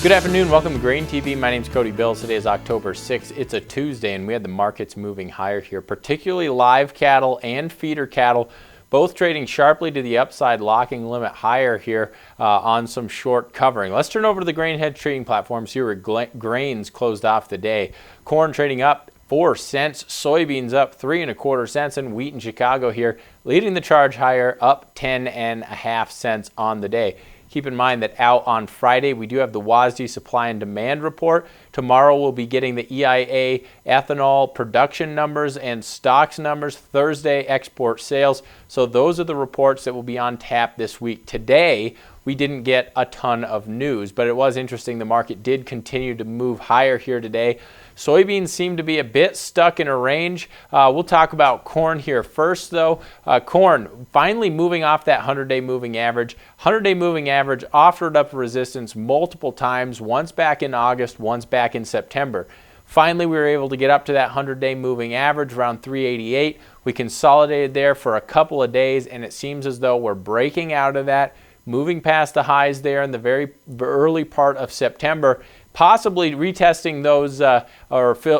Good afternoon, welcome to GrainTV. My name is Cody Bills. Today is October 6th. It's a Tuesday and we had the markets moving higher here, particularly live cattle and feeder cattle, both trading sharply to the upside, locking limit higher here on some short covering. Let's turn over to the grain hedge trading platforms here where grains closed off the day. Corn trading up 4 cents, soybeans up 3 1/4 cents, and wheat in Chicago here leading the charge higher, up 10 1/2 cents on the day. Keep in mind that out on Friday, we do have the WASDE supply and demand report. Tomorrow, we'll be getting the EIA ethanol production numbers and stocks numbers. Thursday, export sales. So those are the reports that will be on tap this week. Today, we didn't get a ton of news, but it was interesting. The market did continue to move higher here today. Soybeans seem to be a bit stuck in a range. We'll talk about corn here first, though. Corn finally moving off that 100-day moving average. 100-day moving average offered up resistance multiple times, once back in August, once back in September. Finally, we were able to get up to that 100-day moving average around 388. We consolidated there for a couple of days, and it seems as though we're breaking out of that, moving past the highs there in the very early part of September, possibly retesting those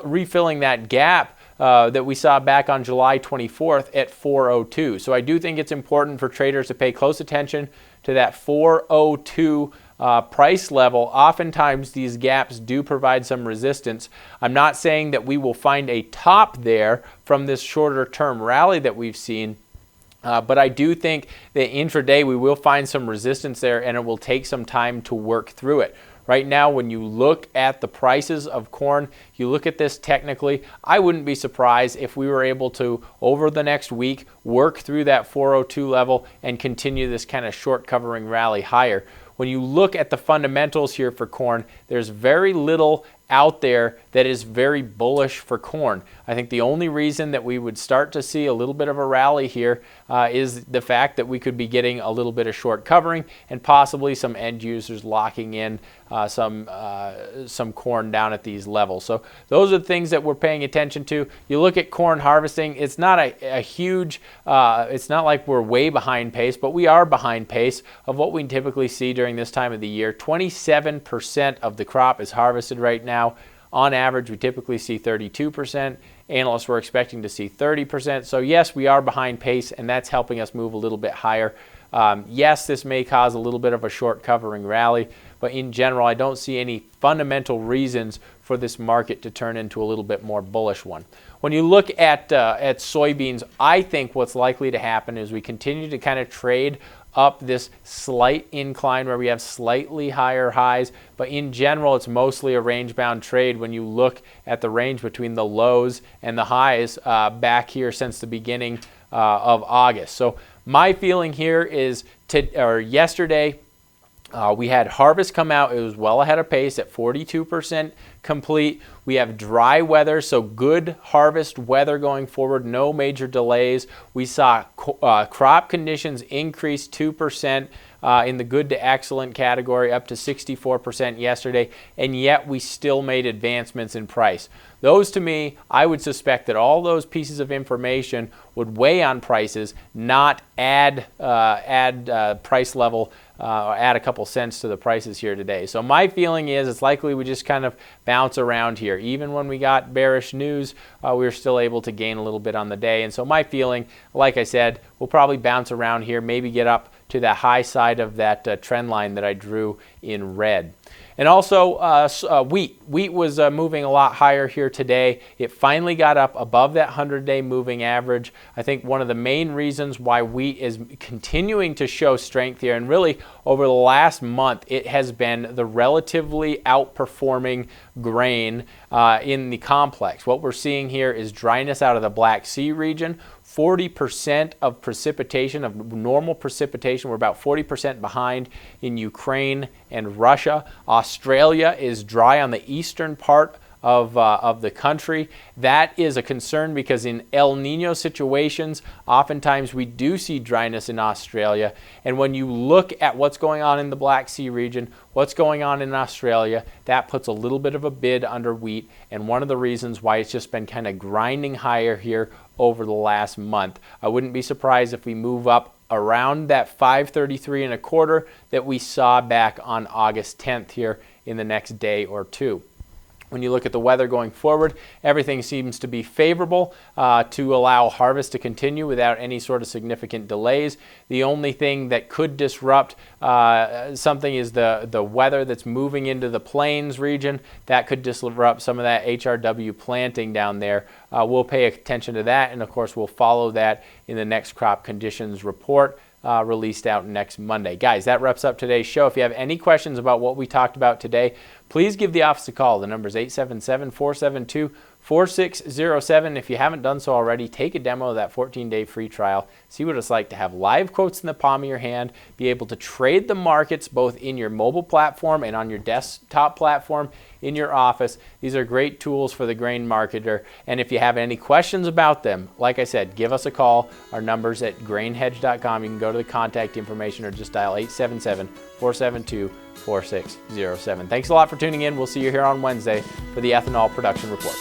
refilling that gap that we saw back on July 24th at 402. So I do think it's important for traders to pay close attention to that 402 price level. Oftentimes these gaps do provide some resistance. I'm not saying that we will find a top there from this shorter term rally that we've seen. But I do think that intraday we will find some resistance there, and it will take some time to work through it. Right now, when you look at the prices of corn, you look at this technically, I wouldn't be surprised if we were able to, over the next week, work through that 402 level and continue this kind of short covering rally higher. When you look at the fundamentals here for corn, there's very little out there that is very bullish for corn. I think the only reason that we would start to see a little bit of a rally here is the fact that we could be getting a little bit of short covering and possibly some end users locking in some corn down at these levels. So those are the things that we're paying attention to. You look at corn harvesting, it's not a huge, it's not like we're way behind pace, but we are behind pace of what we typically see during this time of the year. 27% of the crop is harvested right now. On average, we typically see 32%. Analysts were expecting to see 30%. So yes, we are behind pace, and that's helping us move a little bit higher. Yes, this may cause a little bit of a short covering rally, but in general, I don't see any fundamental reasons for this market to turn into a little bit more bullish one. When you look at soybeans, I think what's likely to happen is we continue to kind of trade up this slight incline where we have slightly higher highs, but in general it's mostly a range bound trade when you look at the range between the lows and the highs back here since the beginning of August. So my feeling here is yesterday we had harvest come out. It was well ahead of pace at 42% complete. We have dry weather, so good harvest weather going forward, no major delays. We saw crop conditions increase 2% in the good to excellent category, up to 64% yesterday, and yet we still made advancements in price. Those, to me, I would suspect that all those pieces of information would weigh on prices, not add price level, add a couple cents to the prices here today. So my feeling is it's likely we just kind of bounce around here. Even when we got bearish news, we were still able to gain a little bit on the day. And so my feeling, like I said, we'll probably bounce around here, maybe get up to the high side of that trend line that I drew in red. And also wheat. Wheat was moving a lot higher here today. It finally got up above that 100-day moving average. I think one of the main reasons why wheat is continuing to show strength here, and really over the last month, it has been the relatively outperforming grain in the complex. What we're seeing here is dryness out of the Black Sea region. 40% of precipitation, of normal precipitation, we're about 40% behind in Ukraine and Russia. Australia is dry on the eastern part of the country. That is a concern because in El Nino situations, oftentimes we do see dryness in Australia. And when you look at what's going on in the Black Sea region, what's going on in Australia, that puts a little bit of a bid under wheat, and one of the reasons why it's just been kind of grinding higher here over the last month. I wouldn't be surprised if we move up around that 533 1/4 that we saw back on August 10th here in the next day or two. When you look at the weather going forward, everything seems to be favorable to allow harvest to continue without any sort of significant delays. The only thing that could disrupt something is the weather that's moving into the plains region. That could disrupt some of that HRW planting down there. We'll pay attention to that, and of course we'll follow that in the next crop conditions report released out next Monday. Guys, that wraps up today's show. If you have any questions about what we talked about today, please give the office a call. The number is 877-472-4607. If you haven't done so already, take a demo of that 14-day free trial. See what it's like to have live quotes in the palm of your hand, be able to trade the markets both in your mobile platform and on your desktop platform in your office. These are great tools for the grain marketer. And if you have any questions about them, like I said, give us a call. Our number's at grainhedge.com. You can go to the contact information or just dial 877-472-4607. Thanks a lot for tuning in. We'll see you here on Wednesday for the ethanol production report.